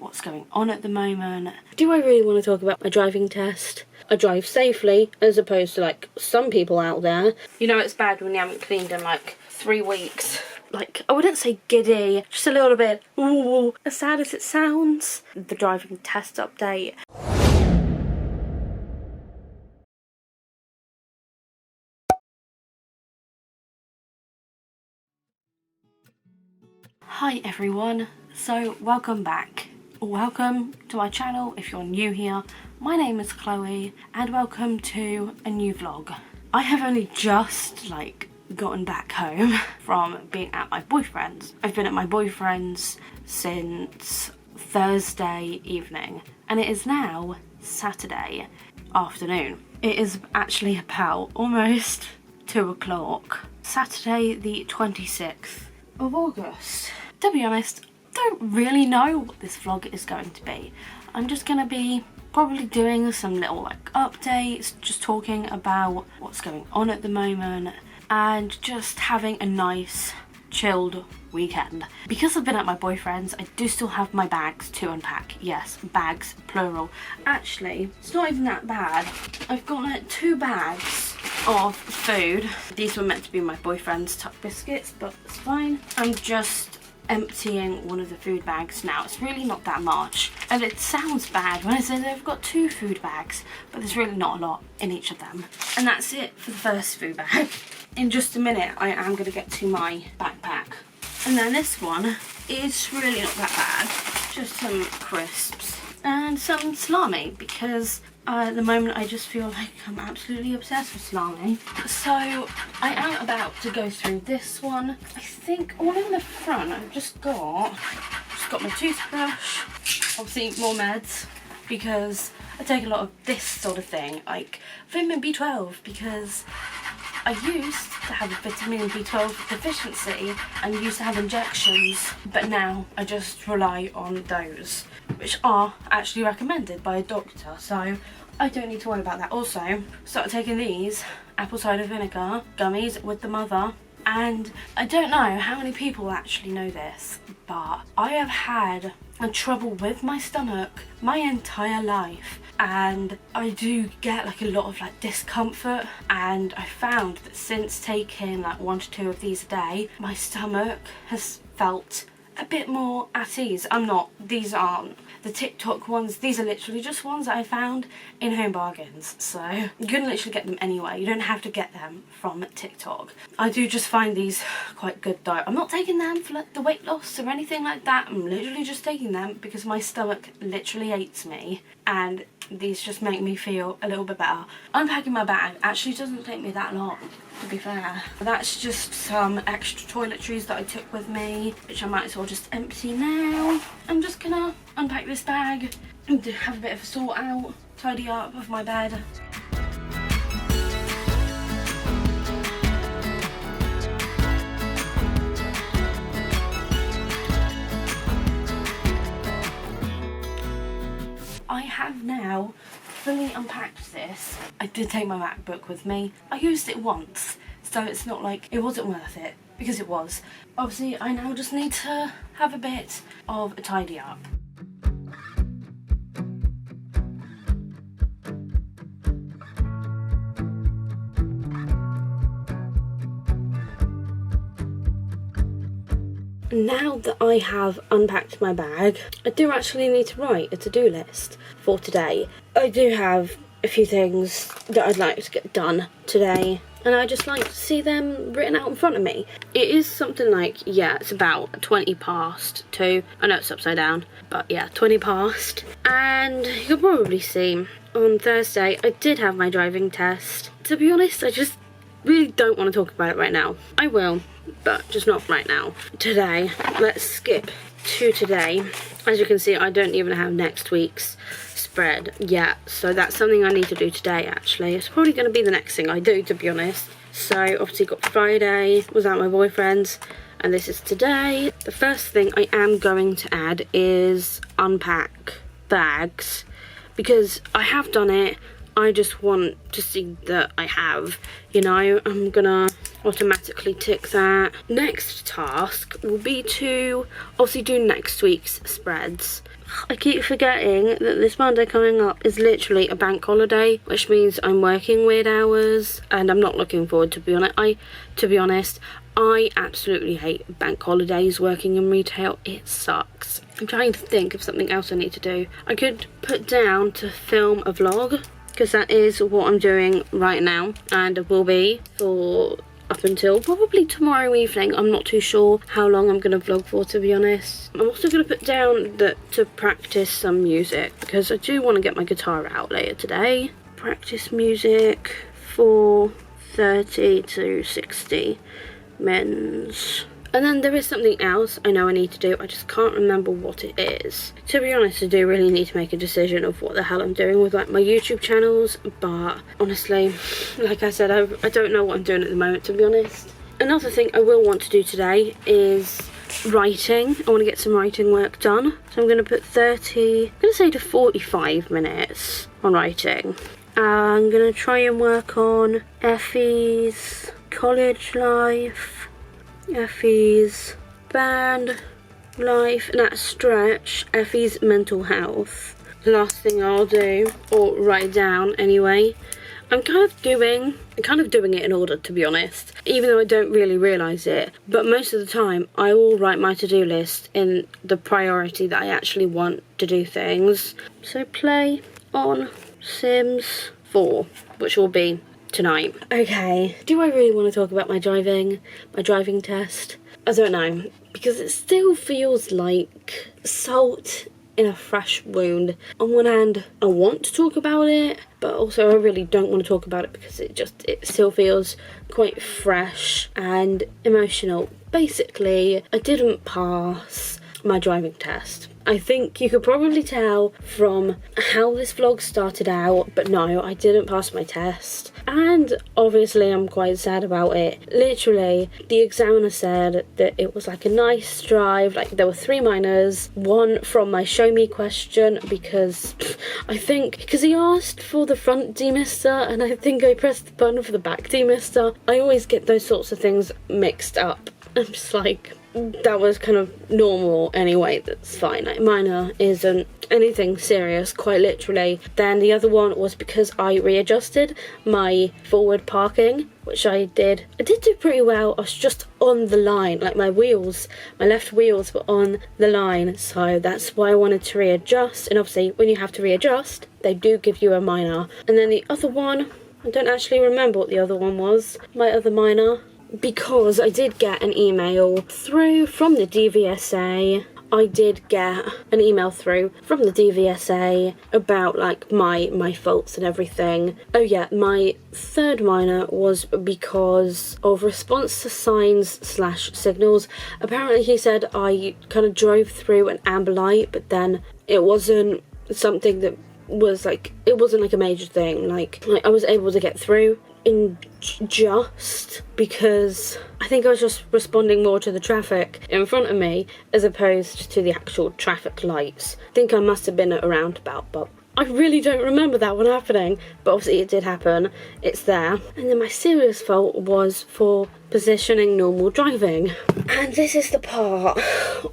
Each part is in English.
what's going on at the moment. Do I really want to talk about my driving test? I drive safely, as opposed to like some people out there. You know it's bad when you haven't cleaned in like 3 weeks. Like, I wouldn't say giddy, just a little bit, ooh, as sad as it sounds. The driving test update. Hi everyone, so welcome back. Welcome to my channel if you're new here. My name is Chloe and welcome to a new vlog. I have only just gotten back home from being at my boyfriend's. I've been at my boyfriend's since Thursday evening and it is now Saturday afternoon. It is actually about almost 2 o'clock. Saturday the 26th of August. To be honest, I don't really know what this vlog is going to be. I'm just gonna be probably doing some little updates, just talking about what's going on at the moment and just having a nice chilled weekend. Because I've been at my boyfriend's, I do still have my bags to unpack. Yes, bags, plural. Actually, it's not even that bad. I've got 2 bags of food. These were meant to be my boyfriend's tuck biscuits, but it's fine. I'm just emptying one of the food bags now. It's really not that much, and it sounds bad when I say that I've got 2 food bags, but there's really not a lot in each of them. And that's it for the first food bag. In just a minute I am going to get to my backpack. And then this one is really not that bad. Just some crisps and some salami, because at the moment I just feel like I'm absolutely obsessed with salami. So I am about to go through this one. I think all in the front I've just got my toothbrush, obviously more meds, because I take a lot of this sort of thing, like vitamin B12, because I used to have a vitamin B12 deficiency and used to have injections, but now I just rely on those, which are actually recommended by a doctor, so I don't need to worry about that. Also, started taking these apple cider vinegar gummies with the mother, and I don't know how many people actually know this, but I have had trouble with my stomach my entire life, and I do get a lot of discomfort, and I found that since taking 1 to 2 of these a day, my stomach has felt a bit more at ease. These aren't the TikTok ones, these are literally just ones that I found in Home Bargains, so you can literally get them anywhere. You don't have to get them from TikTok. I do just find these quite good though. I'm not taking them for the weight loss or anything like that. I'm literally just taking them because my stomach literally hates me, and these just make me feel a little bit better. Unpacking my bag actually doesn't take me that long, to be fair. That's just some extra toiletries that I took with me, which I might as well just empty now. I'm just gonna unpack this bag and have a bit of a sort out, tidy up of my bed. I have now fully unpacked this. I did take my MacBook with me. I used it once, so it's not like it wasn't worth it, because it was. Obviously, I now just need to have a bit of a tidy up. Now that I have unpacked my bag, I do actually need to write a to-do list for today. I do have a few things that I'd like to get done today, and I just like to see them written out in front of me. It is something it's about 20 past 2. I know it's upside down, but yeah, 20 past. And you can probably see on Thursday I did have my driving test. To be honest, I just really don't want to talk about it right now. I will, but just not right now. Today, let's skip to today. As you can see, I don't even have next week's spread yet, so that's something I need to do today actually. It's probably going to be the next thing I do, to be honest. So obviously got Friday, was at my boyfriend's, and this is today. The first thing I am going to add is unpack bags, because I have done it. I just want to see that I have, I'm gonna automatically tick that. Next task will be to obviously do next week's spreads. I keep forgetting that this Monday coming up is literally a bank holiday, which means I'm working weird hours, and I'm not looking forward to be honest. I absolutely hate bank holidays working in retail. It sucks. I'm trying to think of something else I need to do. I could put down to film a vlog, because that is what I'm doing right now, and it will be for up until probably tomorrow evening. I'm not too sure how long I'm going to vlog for, to be honest. I'm also going to put down that to practice some music, because I do want to get my guitar out later today. Practice music for 30 to 60 minutes. And then there is something else I know I need to do. I just can't remember what it is. To be honest, I do really need to make a decision of what the hell I'm doing with like my YouTube channels. But honestly, like I said, I don't know what I'm doing at the moment, to be honest. Another thing I will want to do today is writing. I want to get some writing work done. So I'm going to put 30, I'm going to say to 45 minutes on writing. I'm going to try and work on Effie's college life, Effie's band life, and at stretch, Effie's mental health. The last thing I'll do, or write down anyway. I'm kind of doing it in order, to be honest, even though I don't really realise it. But most of the time, I will write my to-do list in the priority that I actually want to do things. So play on Sims 4, which will be tonight. Okay, do I really want to talk about my driving test? I don't know, because it still feels like salt in a fresh wound. On one hand, I want to talk about it, but also I really don't want to talk about it because it still feels quite fresh and emotional. Basically, I didn't pass my driving test. I think you could probably tell from how this vlog started out, but no, I didn't pass my test. And obviously I'm quite sad about it. Literally, the examiner said that it was like a nice drive, like there were 3 minors, 1 from my show me question, because he asked for the front demister and I think I pressed the button for the back demister. I always get those sorts of things mixed up. I'm just like, that was kind of normal anyway, that's fine. Like, minor isn't anything serious, quite literally. Then the other one was because I readjusted my forward parking, which I did. I did do pretty well. I was just on the line, like my left wheels were on the line, so that's why I wanted to readjust. And obviously when you have to readjust, they do give you a minor. And then the other one, I don't actually remember what the other one was, my other minor, because I did get an email through from the DVSA. I did get an email through from the DVSA about like my faults and everything. Oh yeah, my third minor was because of response to signs/signals. Apparently he said I kind of drove through an amber light, but then it wasn't something that was like, it wasn't like a major thing. Like I was able to get through in just because I think I was just responding more to the traffic in front of me as opposed to the actual traffic lights. I think I must have been at a roundabout, but I really don't remember that one happening, but obviously it did happen. It's there. And then my serious fault was for positioning normal driving. And this is the part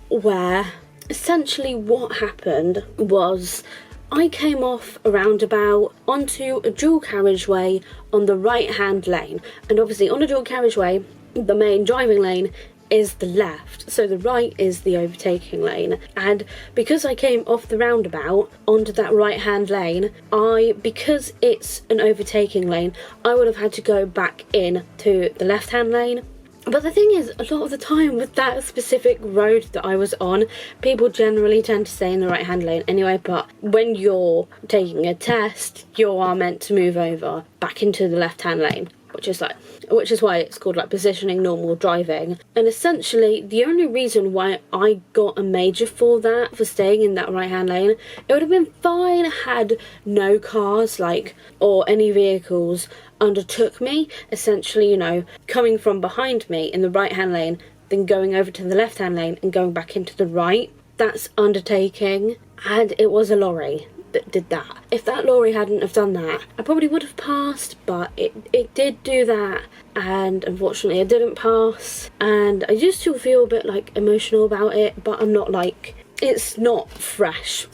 where essentially what happened was I came off a roundabout onto a dual carriageway on the right-hand lane. And obviously on a dual carriageway, the main driving lane is the left, so the right is the overtaking lane. And because I came off the roundabout onto that right-hand lane, because it's an overtaking lane, I would have had to go back in to the left-hand lane. But the thing is, a lot of the time with that specific road that I was on, people generally tend to stay in the right-hand lane anyway, but when you're taking a test, you are meant to move over back into the left-hand lane, which is why it's called like positioning normal driving. And essentially, the only reason why I got a major for staying in that right-hand lane, it would have been fine had no cars, or any vehicles undertook me, essentially, you know, coming from behind me in the right-hand lane, then going over to the left-hand lane and going back into the right. That's undertaking, and it was a lorry. that did that. If that lorry hadn't have done that, I probably would have passed, but it did do that, and unfortunately I didn't pass, and I just still feel a bit like emotional about it, but I'm not like, it's not fresh.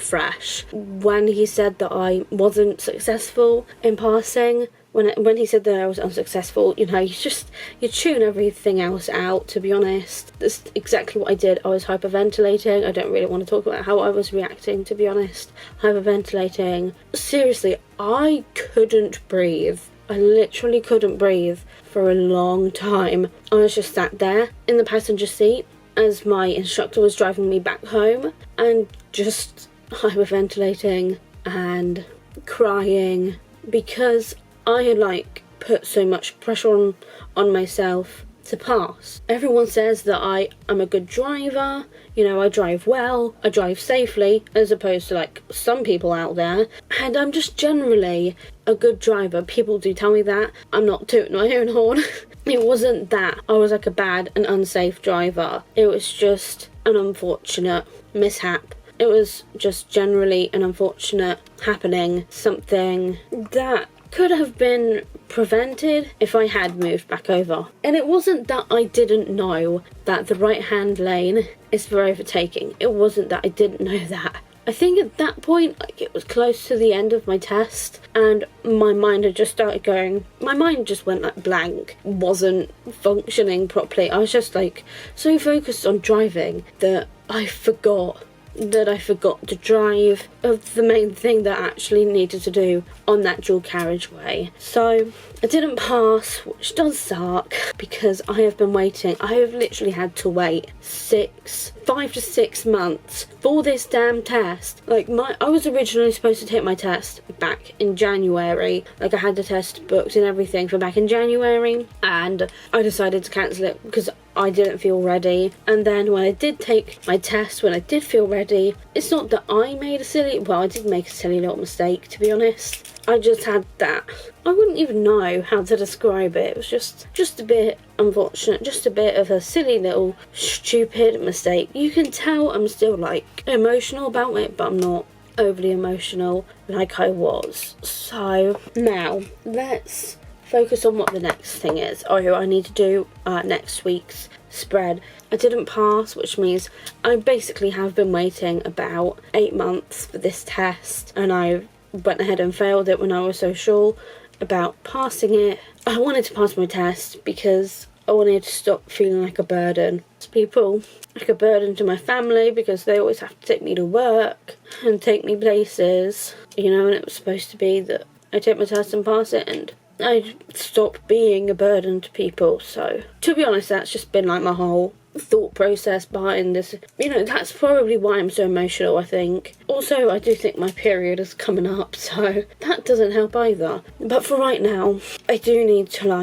When he said that I wasn't successful in passing, when he said that I was unsuccessful, you know, you tune everything else out, to be honest. That's exactly what I did. I was hyperventilating. I don't really want to talk about how I was reacting, to be honest. Hyperventilating. Seriously, I couldn't breathe. I literally couldn't breathe for a long time. I was just sat there in the passenger seat as my instructor was driving me back home, and just hyperventilating and crying because I had like put so much pressure on myself to pass. Everyone says that I'm a good driver, you know, I drive well, I drive safely, as opposed to like some people out there, and I'm just generally a good driver. People do tell me that. I'm not tooting my own horn. It wasn't that I was like a bad and unsafe driver. It was just an unfortunate mishap. It was just generally an unfortunate happening, something that could have been prevented if I had moved back over. And it wasn't that I didn't know that the right hand lane is for overtaking. It wasn't that I didn't know that. I think at that point, like, it was close to the end of my test, and my mind had just started going, my mind just went like blank, wasn't functioning properly. I was just like so focused on driving that I forgot to drive of the main thing that I actually needed to do on that dual carriageway. So I didn't pass, which does suck, because I have been waiting. I have literally had to wait 5 to 6 months for this damn test. Like, I was originally supposed to take my test back in January. Like, I had the test booked and everything for back in January, and I decided to cancel it because I didn't feel ready. And then when I did take my test, when I did feel ready, it's not that I made I did make a silly little mistake, to be honest. I just had that, I wouldn't even know how to describe it. It was just a bit unfortunate, just a bit of a silly little stupid mistake. You can tell I'm still like emotional about it, but I'm not overly emotional like I was. So now let's focus on what the next thing is. I need to do next week's spread. I didn't pass, which means I basically have been waiting about 8 months for this test, and I went ahead and failed it when I was so sure about passing it. I wanted to pass my test because I wanted to stop feeling like a burden to people, like a burden to my family, because they always have to take me to work and take me places, you know, and it was supposed to be that I take my test and pass it and I stop being a burden to people. So to be honest, that's just been like my whole thought process behind this. You know, that's probably why I'm so emotional, I think. Also, I do think my period is coming up, so that doesn't help either. But for right now, I do need to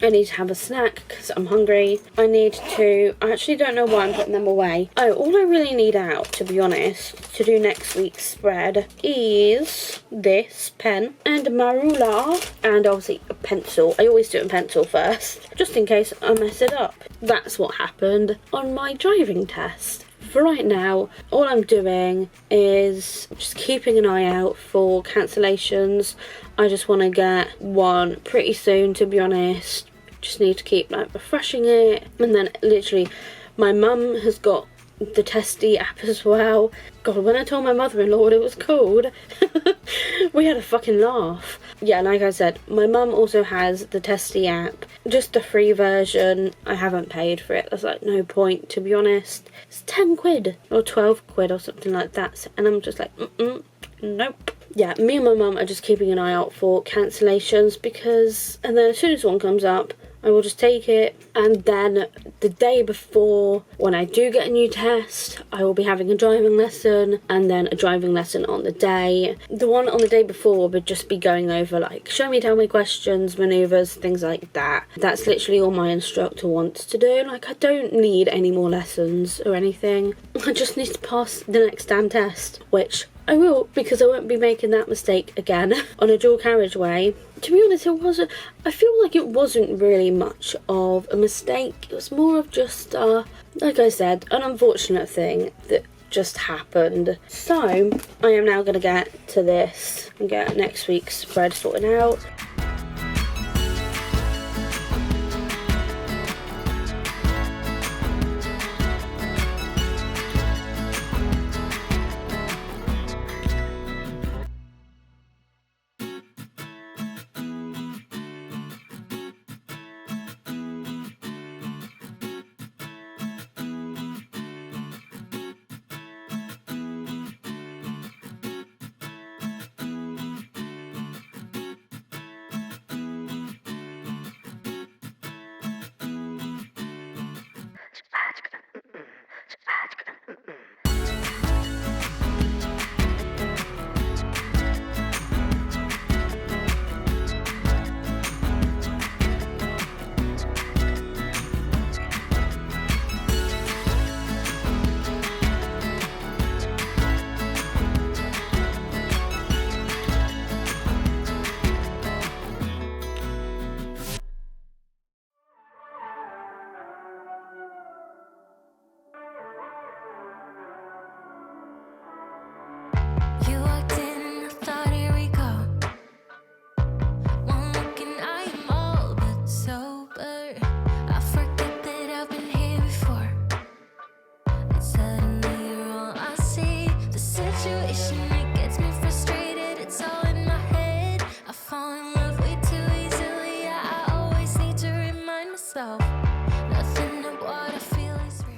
I need to have a snack because I'm hungry. I actually don't know why I'm putting them away. Oh, all I really need out, to be honest, to do next week's spread is this pen and a marula and obviously a pencil. I always do it in pencil first, just in case I mess it up. That's what happened on my driving test. For right now, all I'm doing is just keeping an eye out for cancellations. I just want to get one pretty soon, to be honest. Just need to keep like refreshing it. And then literally, my mum has got the Testy app as well. God, when I told my mother-in-law what it was called, we had a fucking laugh. Yeah, like I said, my mum also has the Testy app, just the free version. I haven't paid for it. There's like no point, to be honest. It's 10 quid or 12 quid or something like that. And I'm just like, nope. Yeah, me and my mum are just keeping an eye out for cancellations and then as soon as one comes up, I will just take it, and then the day before, when I do get a new test, I will be having a driving lesson, and then a driving lesson on the day. The one on the day before would just be going over like show me, tell me questions, manoeuvres, things like that. That's literally all my instructor wants to do. Like, I don't need any more lessons or anything. I just need to pass the next damn test, which I will, because I won't be making that mistake again on a dual carriageway. To be honest, I feel like it wasn't really much of a mistake. It was more of just, like I said, an unfortunate thing that just happened. So I am now going to get to this and get next week's spread sorted out.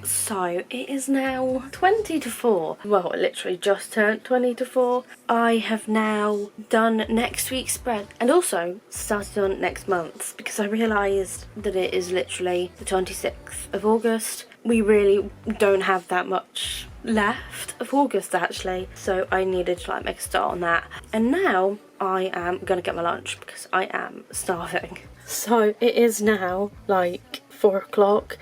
So it is now 20 to 4. Well, it literally just turned 20 to 4. I have now done next week's spread and also started on next month's because I realised that it is literally the 26th of August. We really don't have that much left of August actually, so I needed to like make a start on that. And now I am gonna get my lunch because I am starving. So it is now like 4 o'clock.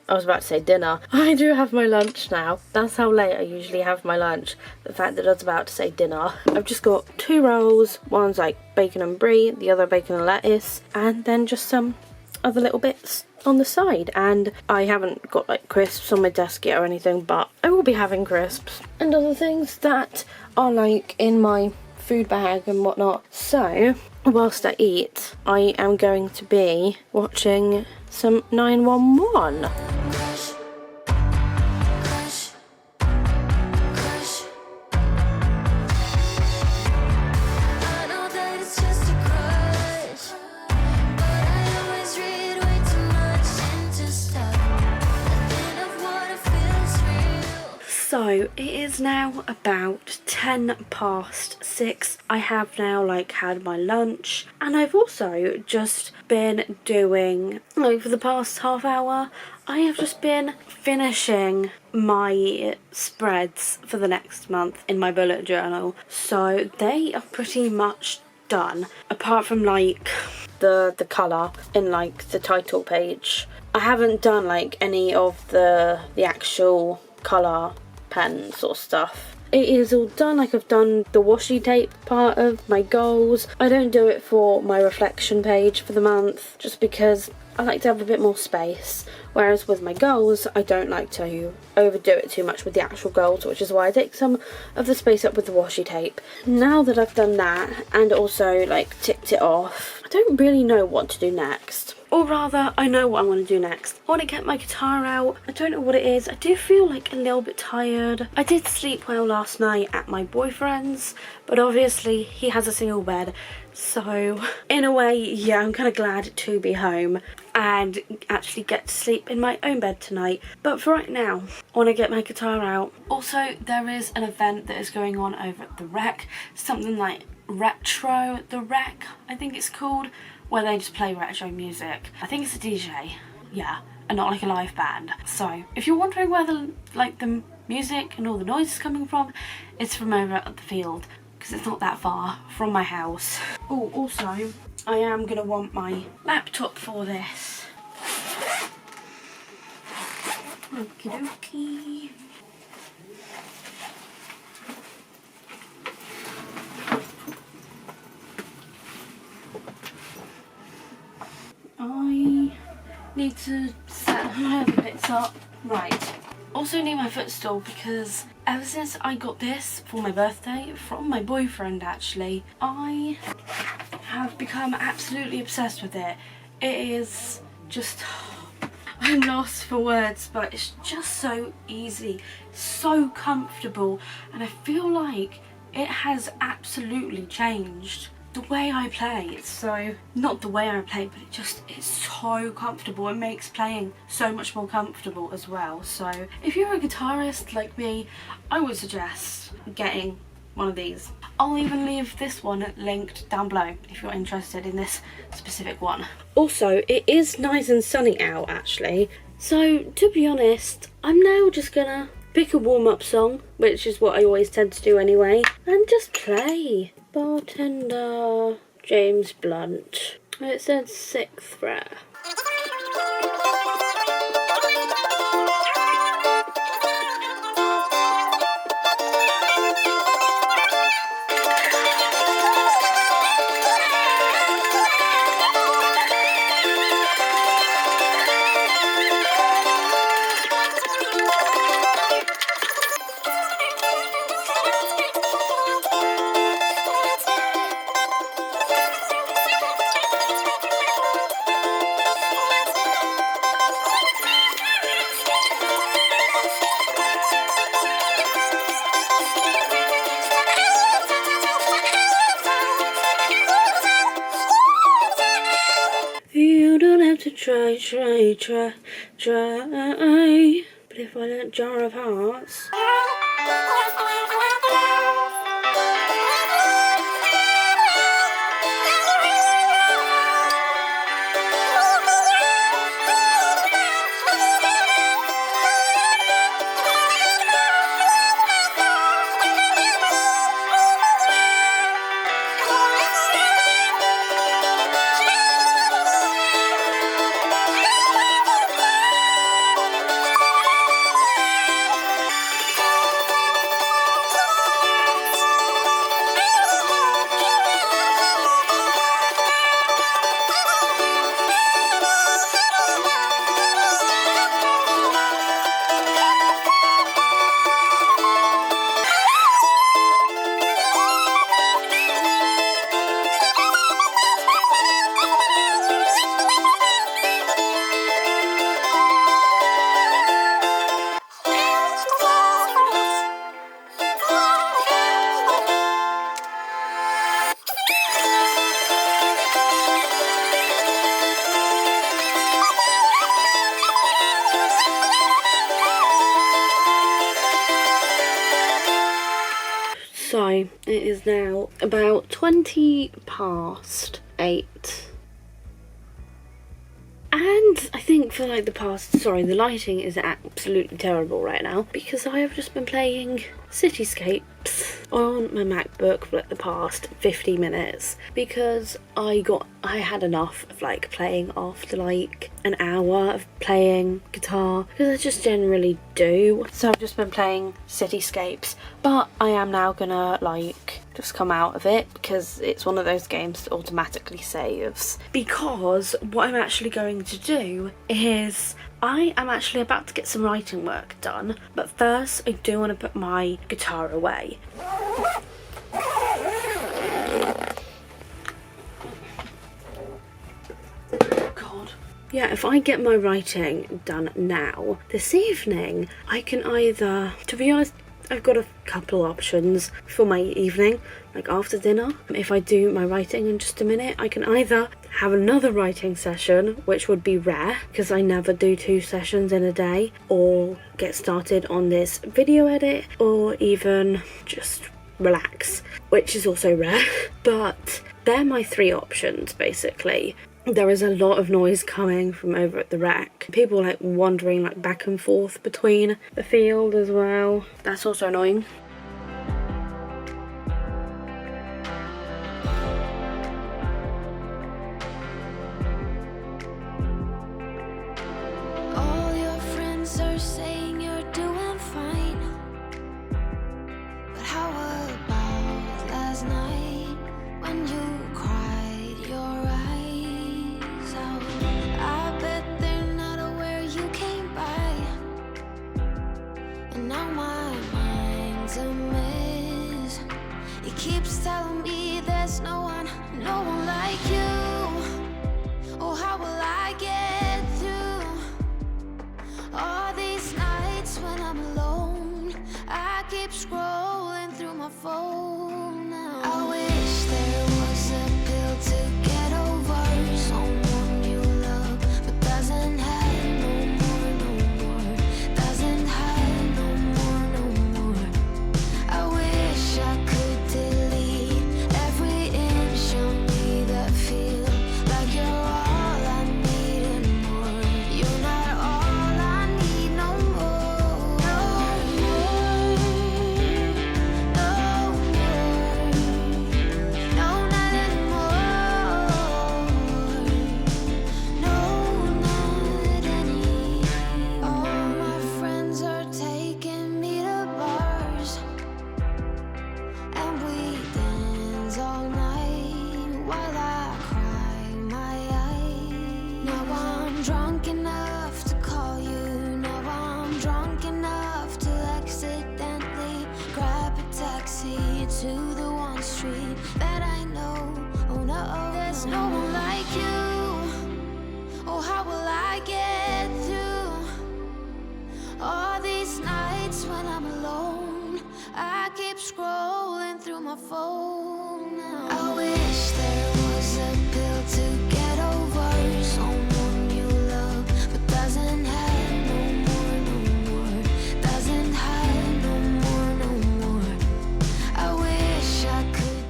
I was about to say dinner. I do have my lunch now. That's how late I usually have my lunch. The fact that I was about to say dinner. I've just got 2 rolls. One's like bacon and brie, the other bacon and lettuce, and then just some other little bits on the side. And I haven't got like crisps on my desk yet or anything, but I will be having crisps and other things that are like in my food bag and whatnot. So whilst I eat, I am going to be watching some 911. So it is now about 10 past 6. I have now like had my lunch and I've also just been doing, like for the past half hour, I have just been finishing my spreads for the next month in my bullet journal. So they are pretty much done, apart from like the colour in like the title page. I haven't done like any of the actual colour pen sort of stuff. It is all done. Like I've done the washi tape part of my goals. I don't do it for my reflection page for the month just because I like to have a bit more space, whereas with my goals I don't like to overdo it too much with the actual goals, which is why I take some of the space up with the washi tape. Now that I've done that and also like ticked it off, I don't really know what to do next. Or rather, I know what I want to do next. I want to get my guitar out. I don't know what it is. I do feel like a little bit tired. I did sleep well last night at my boyfriend's, but obviously he has a single bed. So in a way, yeah, I'm kind of glad to be home and actually get to sleep in my own bed tonight. But for right now, I want to get my guitar out. Also, there is an event that is going on over at the Rec. Something like Retro the Rec, I think it's called, where they just play retro music. I think it's a DJ, yeah, and not like a live band. So if you're wondering where the music and all the noise is coming from, it's from over at the field because it's not that far from my house. Oh, also I am gonna want my laptop for this. Okie dokie. I need to set my other bits up. Right. also need my footstool because ever since I got this for my birthday from my boyfriend, actually, I have become absolutely obsessed with it. It is just, I'm lost for words, but it's just so easy, so comfortable, and I feel like it has absolutely changed the way I play. So, not the way I play, but it's so comfortable. It makes playing so much more comfortable as well. So if you're a guitarist like me, I would suggest getting one of these. I'll even leave this one linked down below if you're interested in this specific one. Also, it is nice and sunny out actually, so to be honest, I'm now just gonna pick a warm-up song, which is what I always tend to do anyway, and just play. Bartender, James Blunt. It said 6th fret. You don't have to try. But if I let Jar of Hearts. So it is now about 20 past 8. And I think for like the lighting is absolutely terrible right now because I have just been playing Cityscapes on my MacBook for like the past 50 minutes because I had enough of like playing after like an hour of playing guitar, because I just generally do. So I've just been playing Cityscapes, but I am now gonna like just come out of it because it's one of those games that automatically saves. Because what I'm actually going to do is I am actually about to get some writing work done, but first I do want to put my guitar away. God. Yeah, if I get my writing done now, this evening, I can either, to be honest, I've got a couple options for my evening, like after dinner. If I do my writing in just a minute, I can either have another writing session, which would be rare because I never do 2 sessions in a day, or get started on this video edit, or even just relax, which is also rare. But they're my 3 options basically. There is a lot of noise coming from over at the rec. People like wandering like back and forth between the field as well. That's also annoying. All your friends are saying you're doing fine, but how about last night when you cried your eyes out? I bet they're not aware you came by. to miss. He keeps telling me there's no one like you. Oh, how will I get through all these nights when I'm alone? I keep scrolling through my phone now. I wish there was a pill to get over someone you love, but doesn't have no more, doesn't have no more. I wish I could delete every inch of me that feel like you're all I need and more. You're not all I need no more. No more, no, not anymore. No, not anymore. All my friends are taking me to bars, and we dance all night while I cry my eyes. Now I'm drunk enough to call you. Now I'm drunk enough to accidentally grab a taxi to the one street that I know. Oh no, there's no one like you. Oh, how will I get through all these nights when I'm alone? I keep scrolling through my phone now. I wish there was a pill to get over someone you love, but doesn't have no more, doesn't have no more. I wish I could.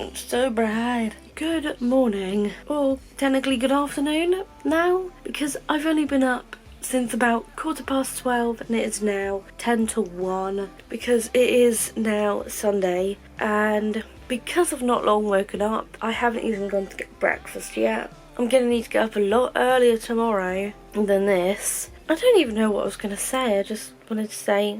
It's so bright. Good morning, or technically good afternoon now, because I've only been up since about 12:15 and it is now 10 to 1 because it is now Sunday, and because I've not long woken up, I haven't even gone to get breakfast yet. I'm gonna need to get up a lot earlier tomorrow than this. I don't even know what I was gonna say. I just wanted to say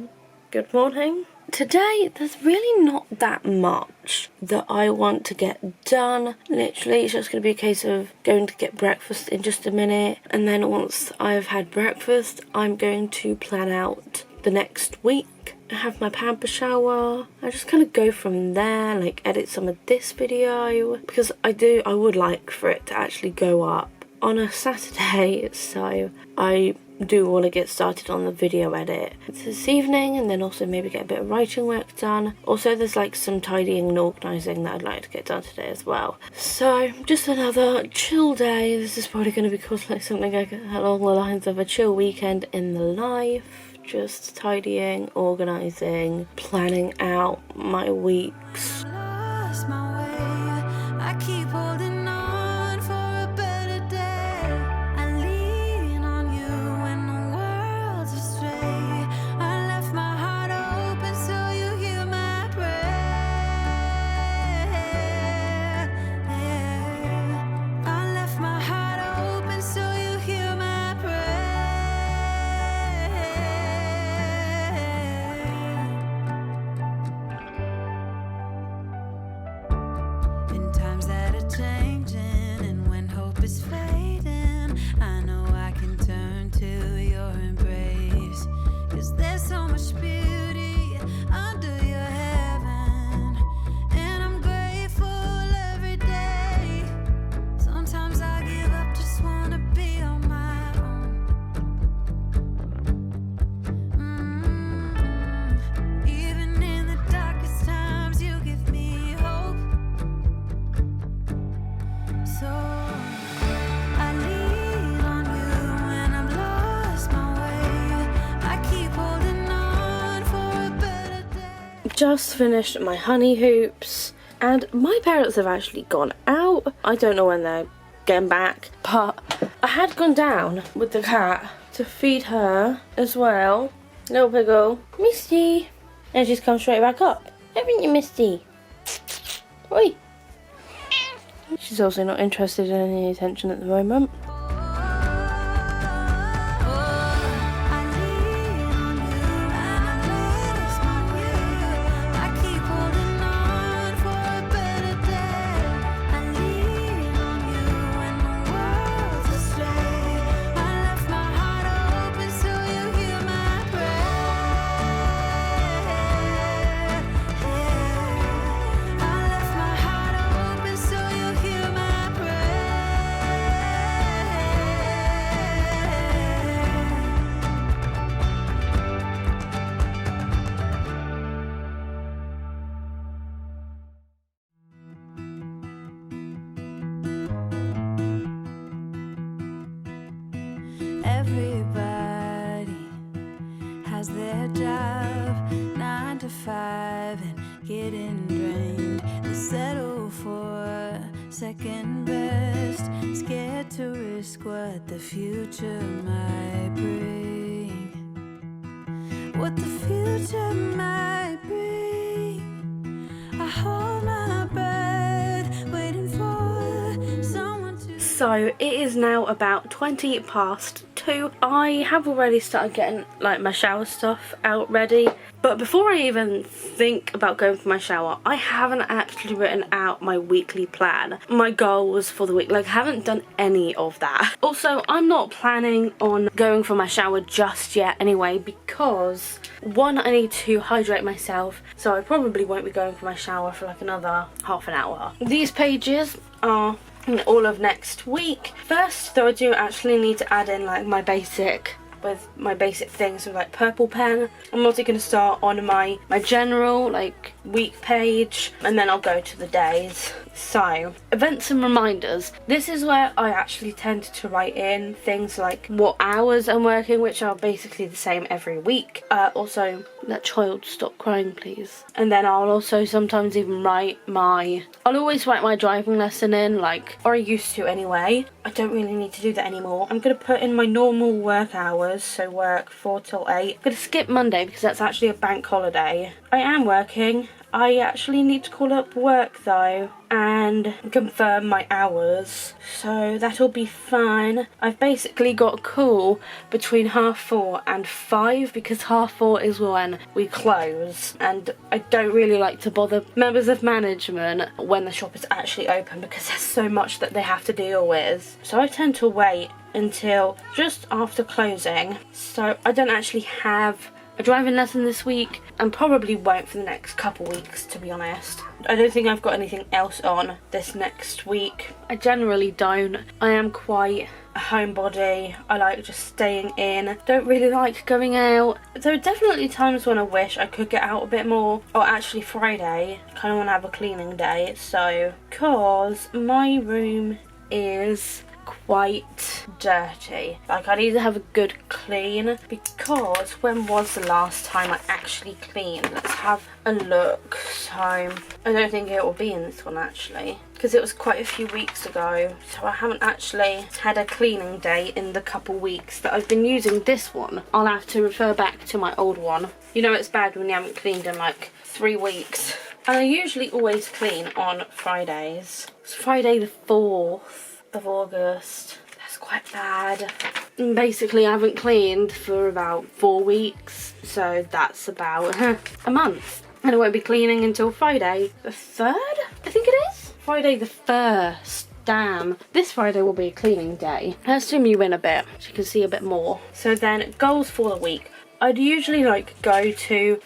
good morning. Today, there's really not that much that I want to get done. Literally, it's just going to be a case of going to get breakfast in just a minute. And then once I've had breakfast, I'm going to plan out the next week. Have my pamper shower. I just kind of go from there, like edit some of this video. Because I would like for it to actually go up on a Saturday. So I do want to get started on the video edit this evening, and then also maybe get a bit of writing work done. Also, there's like some tidying and organising that I'd like to get done today as well. So just another chill day. This is probably going to be called like something like along the lines of a chill weekend in the life. Just tidying, organising, planning out my weeks. Lost my way. I keep holding on for a better day. I lean on you when the world's astray. I left my heart open so you hear my prayer. I left my heart open so you hear my prayer. In times that are changing and when hope is fading, I know I can turn to your embrace. 'Cause there's so much beauty under your heaven, and I'm grateful every day. Sometimes I give up, just wanna be on my own. Even in the darkest times, you give me hope. So I lean on you when I've lost my way. I keep holding on for a better day. Just finished my honey hoops, and my parents have actually gone out. I don't know when they're getting back, but I had gone down with the cat to feed her as well. Little Piggle. Misty. And she's come straight back up. Haven't you, Misty? Oi. She's also not interested in any attention at the moment. sacrifice their job, 9 to 5, and getting drained. They settle for second best, scared to risk what the future might bring. What the future might bring. I hold my breath, waiting for someone to. So it is now about 20 past 2. I have already started getting like my shower stuff out ready, but before I even think about going for my shower, I haven't actually written out my weekly plan, my goals for the week. Like, I haven't done any of that. Also, I'm not planning on going for my shower just yet anyway, because one, I need to hydrate myself, so I probably won't be going for my shower for like another half an hour. These pages are all of next week. First though, I do actually need to add in like my basic things, so like purple pen. I'm also going to start on my general like week page, and then I'll go to the days. So events and reminders, this is where I actually tend to write in things like what hours I'm working, which are basically the same every week. Also, that child stop crying please. And then I'll also sometimes even I'll always write my driving lesson in, like, or I used to anyway. I don't really need to do that anymore. I'm going to put in my normal work hours, so work 4 till 8. I'm going to skip Monday because that's actually a bank holiday. I am working. I actually need to call up work though and confirm my hours, so that'll be fine. I've basically got a call between 4:30 and 5 because 4:30 is when we close, and I don't really like to bother members of management when the shop is actually open because there's so much that they have to deal with. So I tend to wait until just after closing, so I don't actually have a driving lesson this week, and probably won't for the next couple weeks, to be honest. I don't think I've got anything else on this next week. I generally don't. I am quite a homebody. I like just staying in. Don't really like going out. There are definitely times when I wish I could get out a bit more. Or actually Friday, I kind of want to have a cleaning day, so, cause my room is quite dirty. Like, I need to have a good clean, because when was the last time I actually cleaned? Let's have a look. So I don't think it will be in this one actually, because it was quite a few weeks ago, so I haven't actually had a cleaning day in the couple weeks that I've been using this one. I'll have to refer back to my old one. You know, it's bad when you haven't cleaned in like 3 weeks. And I usually always clean on Fridays. It's Friday the 4th of August. That's quite bad. And basically, I haven't cleaned for about 4 weeks, so that's about a month. And I won't be cleaning until Friday the 3rd, I think it is? Friday the 1st. Damn. This Friday will be a cleaning day. I assume you win a bit, so you can see a bit more. So then, goals for the week. I'd usually like go to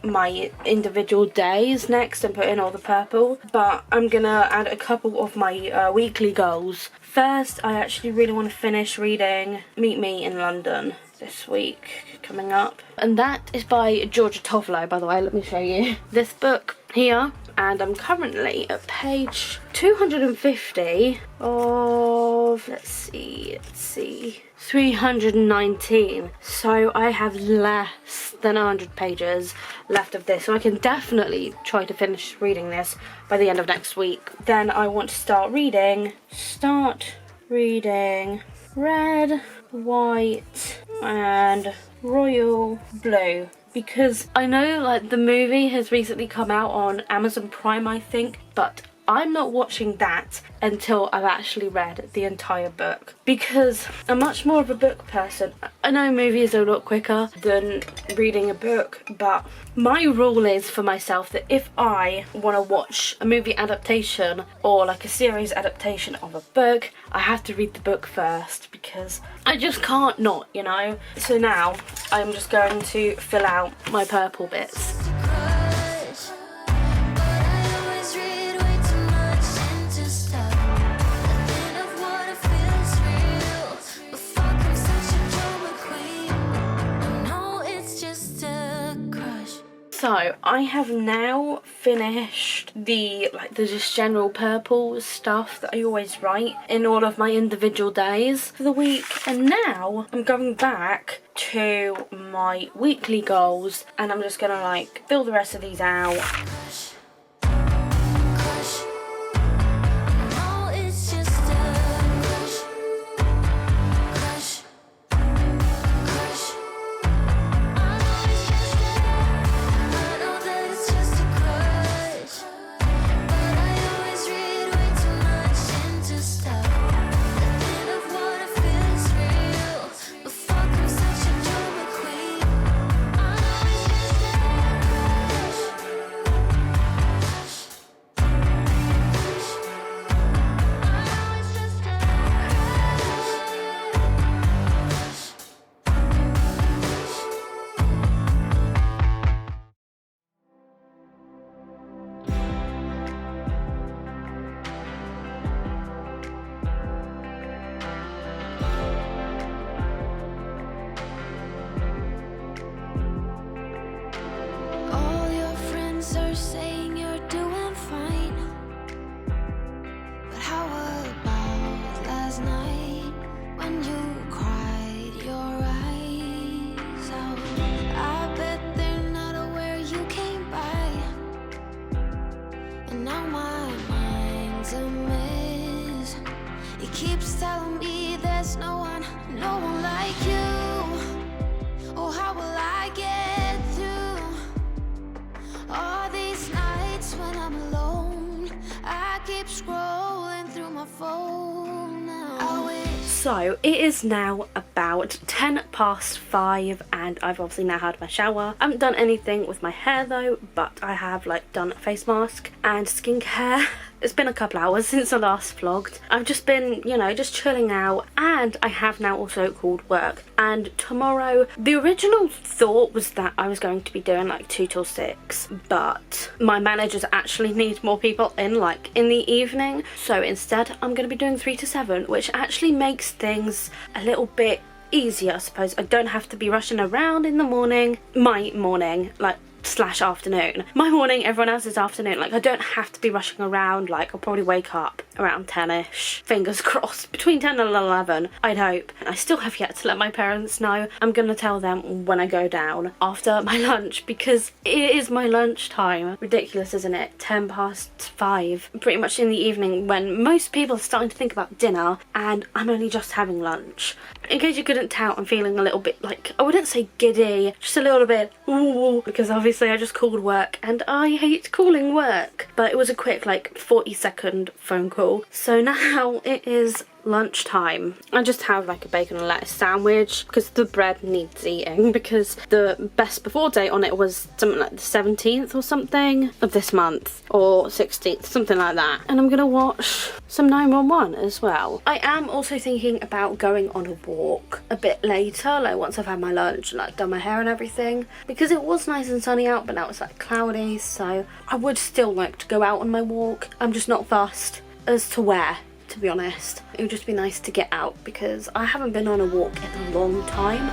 my individual days next and put in all the purple, but I'm gonna add a couple of my weekly goals. First, I actually really want to finish reading Meet Me in London this week coming up, and that is by Georgia Tovlo, by the way. Let me show you this book here, and I'm currently at page 250 of, let's see, 319, so I have less than 100 pages left of this, so I can definitely try to finish reading this by the end of next week. Then I want to start reading Red, White and Royal Blue, because I know like the movie has recently come out on Amazon Prime, I think, but I'm not watching that until I've actually read the entire book, because I'm much more of a book person. I know movies are a lot quicker than reading a book, but my rule is for myself that if I want to watch a movie adaptation or like a series adaptation of a book, I have to read the book first, because I just can't not, you know? So now I'm just going to fill out my purple bits. So I have now finished the just general purple stuff that I always write in all of my individual days for the week, and now I'm going back to my weekly goals and I'm just gonna like fill the rest of these out. Keeps telling me there's no one like you. Oh, how will I get through all these nights when I'm alone? I keep scrolling through my phone now. So it is now about 5:10 and I've obviously now had my shower. I haven't done anything with my hair though, but I have like done a face mask and skincare. It's been a couple hours since I last vlogged. I've just been, you know, just chilling out, and I have now also called work. And tomorrow, the original thought was that I was going to be doing like 2 till 6, but my managers actually need more people in like in the evening. So instead, I'm going to be doing 3 to 7, which actually makes things a little bit easier, I suppose. I don't have to be rushing around in the morning, my morning, like slash afternoon. My morning, everyone else's afternoon. Like I don't have to be rushing around. Like I'll probably wake up around 10ish, fingers crossed, between 10 and 11, I'd hope. I still have yet to let my parents know. I'm gonna tell them when I go down after my lunch, because it is my lunch time. Ridiculous, isn't it? 5:10, pretty much in the evening when most people are starting to think about dinner, and I'm only just having lunch. In case you couldn't tell, I'm feeling a little bit like, I wouldn't say giddy, just a little bit ooh, because obviously I just called work and I hate calling work. But it was a quick like 40-second phone call. So now it is lunchtime. I just have like a bacon and lettuce sandwich because the bread needs eating, because the best before date on it was something like the 17th or something of this month, or 16th, something like that. And I'm gonna watch some 911 as well. I am also thinking about going on a walk a bit later, like once I've had my lunch and like done my hair and everything, because it was nice and sunny out, but now it's like cloudy, so I would still like to go out on my walk. I'm just not fussed as to where, to be honest. It would just be nice to get out because I haven't been on a walk in a long time.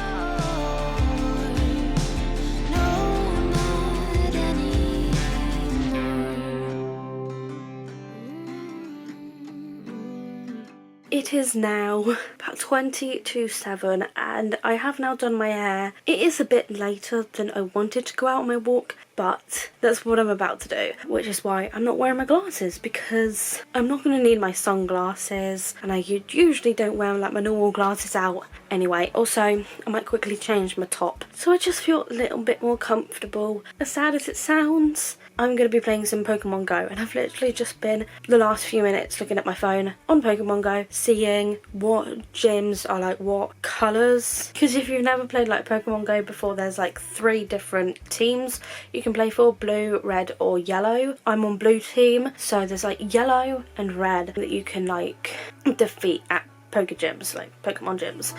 It is now about 20 to 7 and I have now done my hair. It is a bit later than I wanted to go out on my walk, but that's what I'm about to do, which is why I'm not wearing my glasses, because I'm not going to need my sunglasses, and I usually don't wear like my normal glasses out anyway. Also, I might quickly change my top so I just feel a little bit more comfortable. As sad as it sounds, I'm going to be playing some Pokemon Go, and I've literally just been the last few minutes looking at my phone on Pokemon Go, seeing what gyms are like what colours, because if you've never played like Pokemon Go before, there's like 3 different teams you can play for: blue, red or yellow. I'm on blue team, so there's like yellow and red that you can like defeat at Poke gyms, like Pokemon gyms.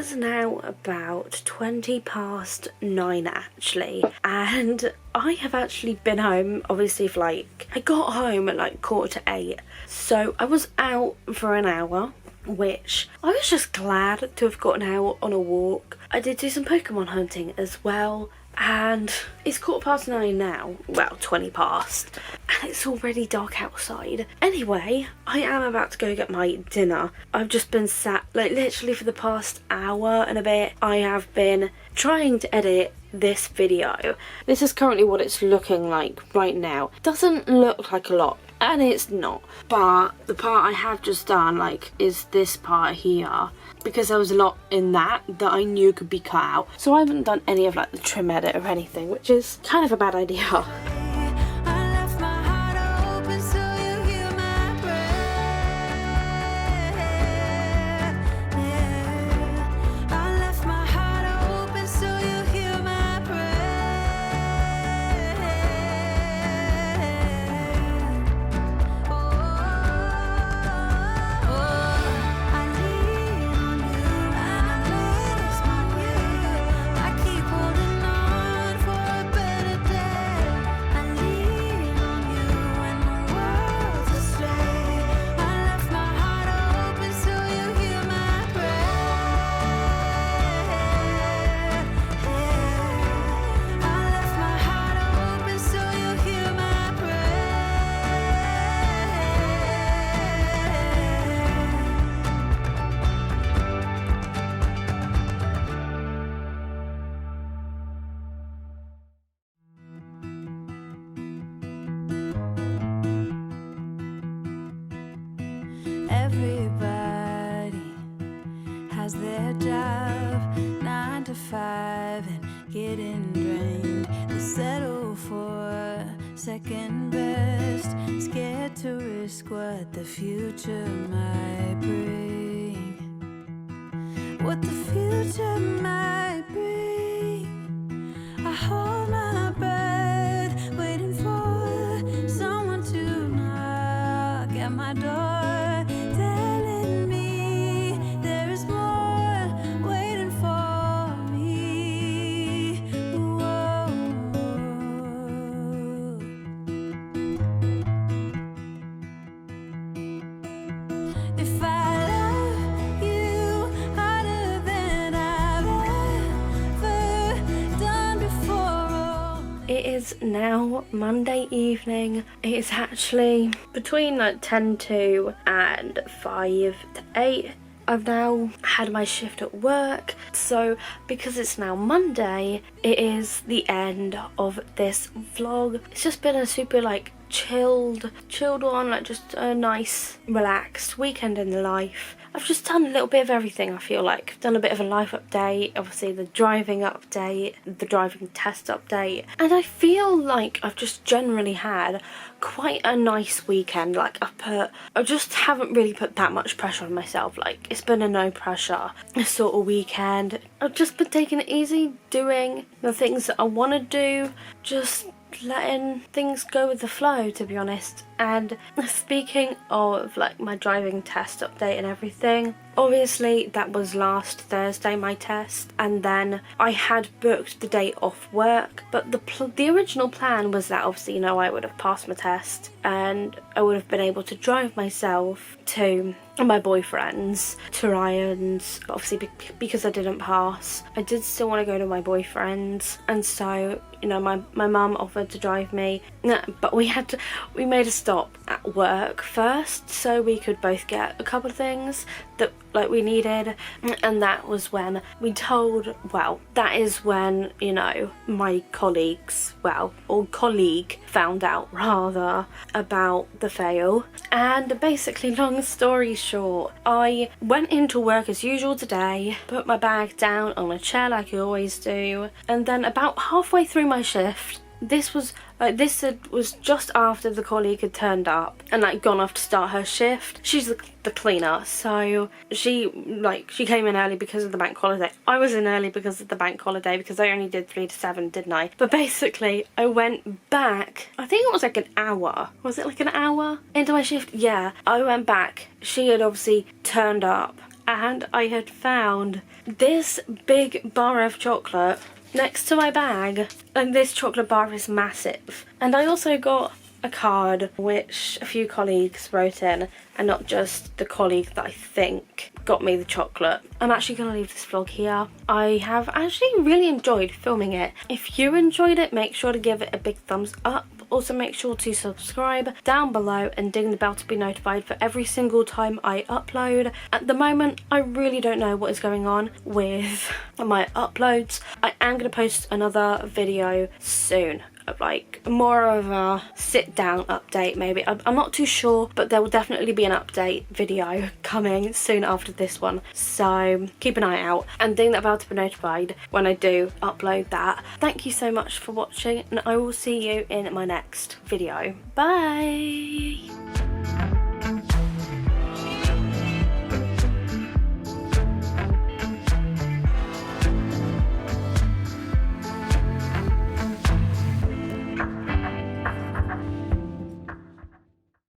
is now about 20 past 9 actually, and I have actually been home obviously for like, I got home at like 7:45, so I was out for an hour, which I was just glad to have gotten out on a walk. I did do some Pokemon hunting as well, and it's 9:15 now, well 20 past, and it's already dark outside. Anyway, I am about to go get my dinner. I've just been sat, like literally for the past hour and a bit, I have been trying to edit this video. This is currently what it's looking like right now. Doesn't look like a lot, and it's not, but the part I have just done like is this part here, because there was a lot in that I knew could be cut out, so I haven't done any of like the trim edit or anything, which is kind of a bad idea. Everybody has their job, 9 to 5, and getting drained. They settle for second best, scared to risk what the future might bring. What the future might bring. I hold my breath, waiting for someone to knock at my door. It is now Monday evening. It is actually between like 10 to and 5 to 8. I've now had my shift at work, so because it's now Monday, it is the end of this vlog. It's just been a super like chilled one, like just a nice relaxed weekend in the life. I've just done a little bit of everything, I feel like. I've done a bit of a life update, obviously the driving update, the driving test update, and I feel like I've just generally had quite a nice weekend. Like I just haven't really put that much pressure on myself. Like it's been a no pressure sort of weekend. I've just been taking it easy, doing the things that I want to do, just letting things go with the flow, to be honest. And speaking of like my driving test update and everything, obviously that was last Thursday, my test, and then I had booked the day off work, but the original plan was that obviously, you know, I would have passed my test and I would have been able to drive myself to my boyfriend's, to Ryan's. But obviously because I didn't pass, I did still want to go to my boyfriend's, and so, you know, my mum offered to drive me, but we made a stop at work first so we could both get a couple of things that like we needed, and that was when we told, well, that is when, you know, my colleagues, well, or colleague found out rather about the fail. And basically, long story short, I went into work as usual today, put my bag down on a chair like I always do, and then about halfway through my shift, this was just after the colleague had turned up and like gone off to start her shift. She's the cleaner, so she came in early because of the bank holiday. I was in early because of the bank holiday because I only did 3 to 7, didn't I? But basically I went back, I think it was like an hour. Was it like an hour into my shift? Yeah, I went back. She had obviously turned up and I had found this big bar of chocolate next to my bag, and this chocolate bar is massive. And I also got a card which a few colleagues wrote in, and not just the colleague that I think got me the chocolate. I'm actually going to leave this vlog here. I have actually really enjoyed filming it. If you enjoyed it, make sure to give it a big thumbs up. Also make sure to subscribe down below and ding the bell to be notified for every single time I upload. At the moment, I really don't know what is going on with my uploads. I am going to post another video soon, like more of a sit down update maybe. I'm not too sure, but there will definitely be an update video coming soon after this one, so keep an eye out and ding that bell to be notified when I do upload that. Thank you so much for watching, and I will see you in my next video. Bye.